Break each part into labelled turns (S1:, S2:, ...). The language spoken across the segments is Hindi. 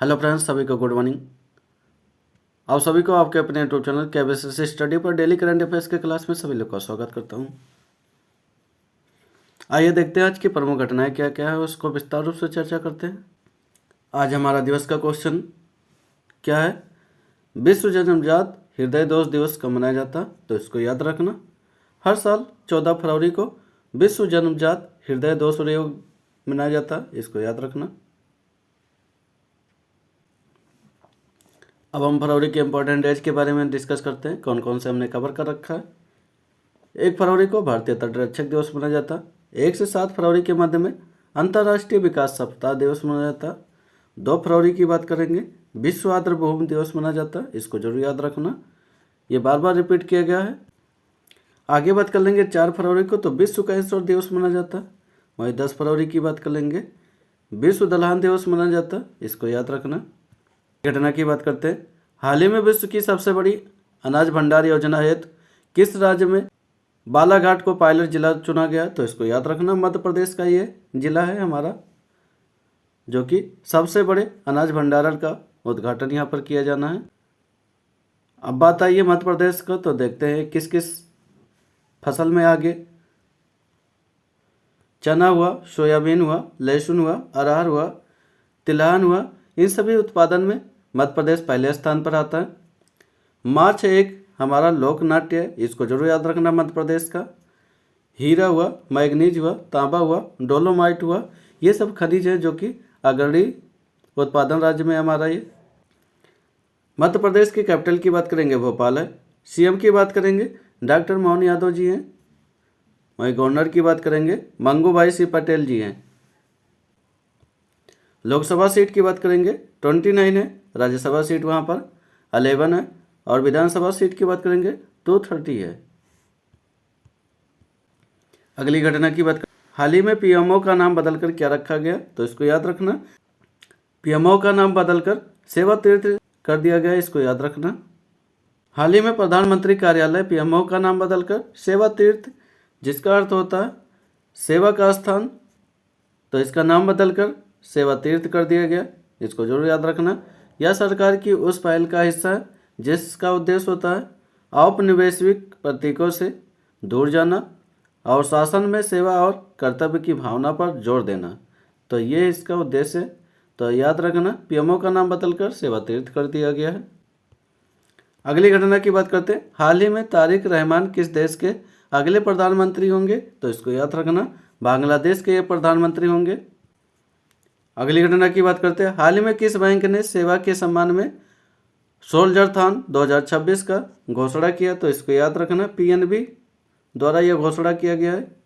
S1: हेलो फ्रेंड्स, सभी को गुड मॉर्निंग। आप सभी को आपके अपने यूट्यूब चैनल केबीसी स्टडी पर डेली करंट अफेयर्स के क्लास में सभी लोग का स्वागत करता हूं। आइए देखते हैं आज की प्रमुख घटनाएं क्या क्या है, उसको विस्तार रूप से चर्चा करते हैं। आज हमारा दिवस का क्वेश्चन क्या है? विश्व जन्मजात हृदय दोष दिवस कब मनाया जाता है? तो इसको याद रखना। हर साल 14 फरवरी को विश्व जन्मजात हृदय दोष योग मनाया जाता है, इसको याद रखना। अब हम फरवरी के इम्पोर्टेंट डेज के बारे में डिस्कस करते हैं, कौन कौन से हमने कवर कर रखा है। 1 फरवरी को भारतीय तटरक्षक दिवस मनाया जाता है। 1 से 7 फरवरी के मध्य में अंतर्राष्ट्रीय विकास सप्ताह दिवस मनाया जाता है। 2 फरवरी की बात करेंगे, विश्व आर्द्रभूमि दिवस मनाया जाता है, इसको जरूर याद रखना, ये बार बार रिपीट किया गया है। आगे बात कर लेंगे 4 फरवरी को तो विश्व कैंसर दिवस मनाया जाता है। वहीं 10 फरवरी की बात कर लेंगे, विश्व दलहन दिवस मनाया जाता है, इसको याद रखना। घटना की बात करते हैं। हाल ही में विश्व की सबसे बड़ी अनाज भंडार योजना हेतु किस राज्य में बालाघाट को पायलट जिला चुना गया? तो इसको याद रखना, मध्य प्रदेश का ये जिला है हमारा, जो कि सबसे बड़े अनाज भंडारण का उद्घाटन यहाँ पर किया जाना है। अब बात आई है मध्य प्रदेश का, तो देखते हैं किस किस फसल में आगे। चना हुआ, सोयाबीन हुआ, लहसुन हुआ, अरहर हुआ, तिलहन हुआ, इन सभी उत्पादन में मध्य प्रदेश पहले स्थान पर आता है। मार्च एक हमारा लोक नाट्य है, इसको जरूर याद रखना मध्य प्रदेश का। हीरा हुआ, मैग्नीज हुआ, तांबा हुआ, डोलोमाइट हुआ, ये सब खनिज है जो कि अग्रणी उत्पादन राज्य में हमारा ये। मध्य प्रदेश की कैपिटल की बात करेंगे भोपाल है। सीएम की बात करेंगे डॉक्टर मोहन यादव जी हैं। वहीं गवर्नर की बात करेंगे मंगू भाई सिंह पटेल जी हैं। लोकसभा सीट की बात करेंगे 29 है, राज्यसभा सीट वहाँ पर 11 है, और विधानसभा सीट की बात करेंगे 230 है। अगली घटना की बात हाल ही में पीएमओ का नाम बदलकर क्या रखा गया? तो इसको याद रखना, पीएमओ का नाम बदलकर सेवा तीर्थ कर दिया गया, इसको याद रखना। हाल ही में प्रधानमंत्री कार्यालय पीएमओ का नाम बदलकर सेवा तीर्थ, जिसका अर्थ होता है सेवा का स्थान, तो इसका नाम बदलकर सेवा तीर्थ कर दिया गया, इसको जरूर याद रखना। यह सरकार की उस पहल का हिस्सा है जिसका उद्देश्य होता है औपनिवेशिक प्रतीकों से दूर जाना और शासन में सेवा और कर्तव्य की भावना पर जोर देना, तो ये इसका उद्देश्य है। तो याद रखना, पीएमओ का नाम बदलकर सेवा तीर्थ कर दिया गया है। अगली घटना की बात करते हैं। हाल ही में तारिक रहमान किस देश के अगले प्रधानमंत्री होंगे? तो इसको याद रखना, बांग्लादेश के ये प्रधानमंत्री होंगे। अगली घटना की बात करते हैं। हाल ही में किस बैंक ने सेवा के सम्मान में सोल्जरथॉन 2026 का घोषणा किया? तो इसको याद रखना, पीएनबी द्वारा यह घोषणा किया गया है।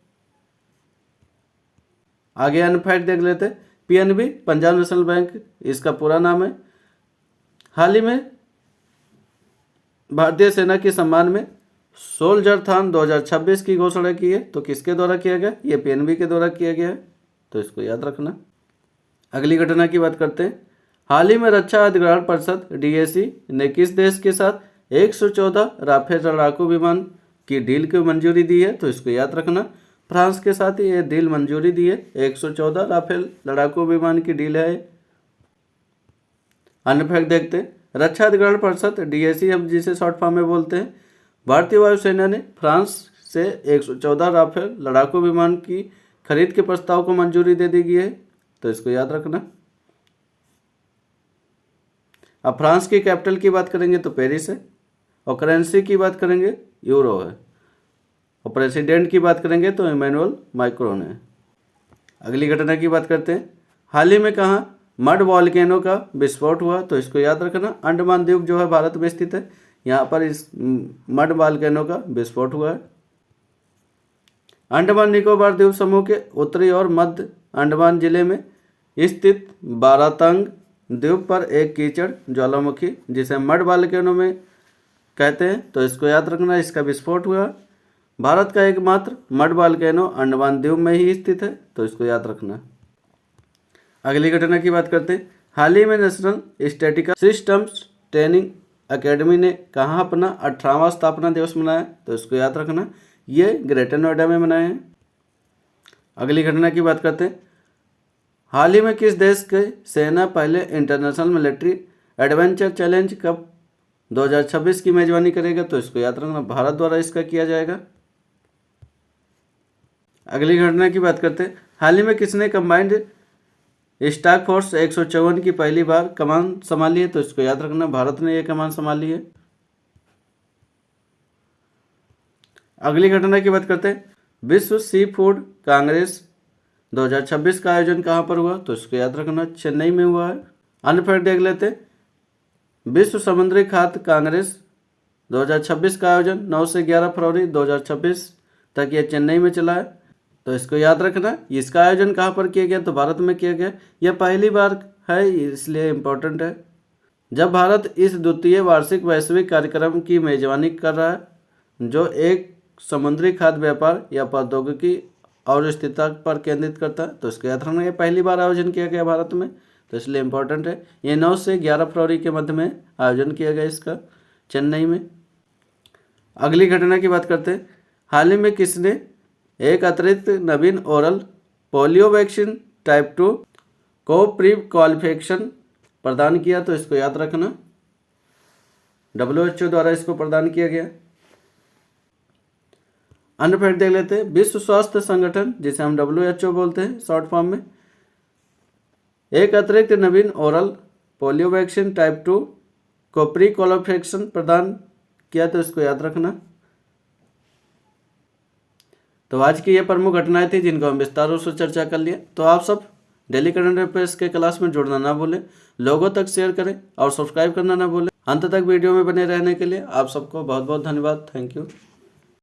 S1: आगे अन्य फैक्ट देख लेते हैं। पीएनबी पंजाब नेशनल बैंक इसका पूरा नाम है। हाल ही में भारतीय सेना के सम्मान में सोल्जरथॉन 2026 की घोषणा की है, तो किसके द्वारा किया गया? ये पीएनबी के द्वारा किया गया है, तो इसको याद रखना। अगली घटना की बात करते हैं। हाल ही में रक्षा अधिग्रहण परिषद डीएसी ने किस देश के साथ 114 राफेल लड़ाकू विमान की डील को मंजूरी दी है? तो इसको याद रखना, फ्रांस के साथ ये डील मंजूरी दी है। 114 राफेल लड़ाकू विमान की डील है। अन्य फैक्ट देखते हैं। रक्षा अधिग्रहण परिषद डीएसी हम जिसे शॉर्ट फॉर्म में बोलते हैं, भारतीय वायुसेना ने फ्रांस से 114 राफेल लड़ाकू विमान की खरीद के प्रस्ताव को मंजूरी दे दी गई है, तो इसको याद रखना। अब फ्रांस की कैपिटल की बात करेंगे तो पेरिस है, और करेंसी की बात करेंगे यूरो है, और प्रेसिडेंट की बात करेंगे तो इमैनुअल मैक्रोन है। अगली घटना की बात करते हैं। हाल ही में कहाँ मड वॉल्केनो का विस्फोट हुआ? तो इसको याद रखना, अंडमान द्वीप जो है भारत में स्थित है, यहाँ पर इस मड वॉल्केनो का विस्फोट हुआ है। अंडमान निकोबार द्वीप समूह के उत्तरी और मध्य अंडमान जिले में स्थित बारातंग द्वीप पर एक कीचड़ ज्वालामुखी जिसे मड वॉल्केनो में कहते हैं, तो इसको याद रखना, इसका विस्फोट हुआ। भारत का एकमात्र मड वॉल्केनो अंडमान द्वीप में ही स्थित है, तो इसको याद रखना। अगली घटना की बात करते हैं। हाल ही में national statistical systems training academy ने कहाँ अपना 18वां स्थापना दिवस मनाया? तो इसको याद रखना, ये ग्रेटर नोएडा में मनाए हैं। अगली घटना की बात करते हैं। हाल ही में किस देश की सेना पहले international military adventure challenge cup 2026 की मेजबानी करेगा? तो इसको याद रखना, भारत द्वारा इसका किया जाएगा। अगली घटना की बात करते हैं। हाल ही में किसने कंबाइंड स्टाक फोर्स 154 की पहली बार कमान संभाली है? तो इसको याद रखना, भारत ने यह कमान संभाली है। अगली घटना की बात करते हैं। विश्व सी फूड कांग्रेस 2026 का आयोजन कहाँ पर हुआ? तो इसको याद रखना, चेन्नई में हुआ है। अन्य फैक्ट देख लेते हैं। विश्व समुद्री खाद्य कांग्रेस 2026 का आयोजन 9 से 11 फरवरी 2026 तक यह चेन्नई में चला है। तो इसको याद रखना, इसका आयोजन कहाँ पर किया गया? तो भारत में किया गया। यह पहली बार है, इसलिए इम्पोर्टेंट है। जब भारत इस द्वितीय वार्षिक वैश्विक कार्यक्रम की मेजबानी कर रहा है, जो एक समुद्री खाद्य व्यापार या प्रौद्योगिकी और स्थिरता पर केंद्रित करता है, तो इसको याद रखना, ये पहली बार आयोजन किया गया भारत में, तो इसलिए इम्पोर्टेंट है। ये 9 से 11 फरवरी के मध्य में आयोजन किया गया इसका, चेन्नई में। अगली घटना की बात करते हैं। हाल ही में किसने एक अतिरिक्त नवीन ओरल पोलियो वैक्सीन टाइप 2 को प्री क्वालिफिकेशन प्रदान किया? तो इसको याद रखना, WHO द्वारा इसको प्रदान किया गया। अन्य फैक्ट देख लेते हैं। विश्व स्वास्थ्य संगठन, जिसे हम WHO बोलते हैं शॉर्ट फॉर्म में, एक अतिरिक्त नवीन ओरल पोलियो वैक्सीन टाइप 2 को प्री क्वालिफिकेशन प्रदान किया? तो इसको याद रखना। तो आज की ये प्रमुख घटनाएं थी जिनको हम विस्तार रूप से चर्चा कर लिए। तो आप सब डेली करंट अफेयर्स के क्लास में जुड़ना ना भूलें, लोगों तक शेयर करें और सब्सक्राइब करना ना भूलें। अंत तक वीडियो में बने रहने के लिए आप सबको बहुत बहुत धन्यवाद। Thank you.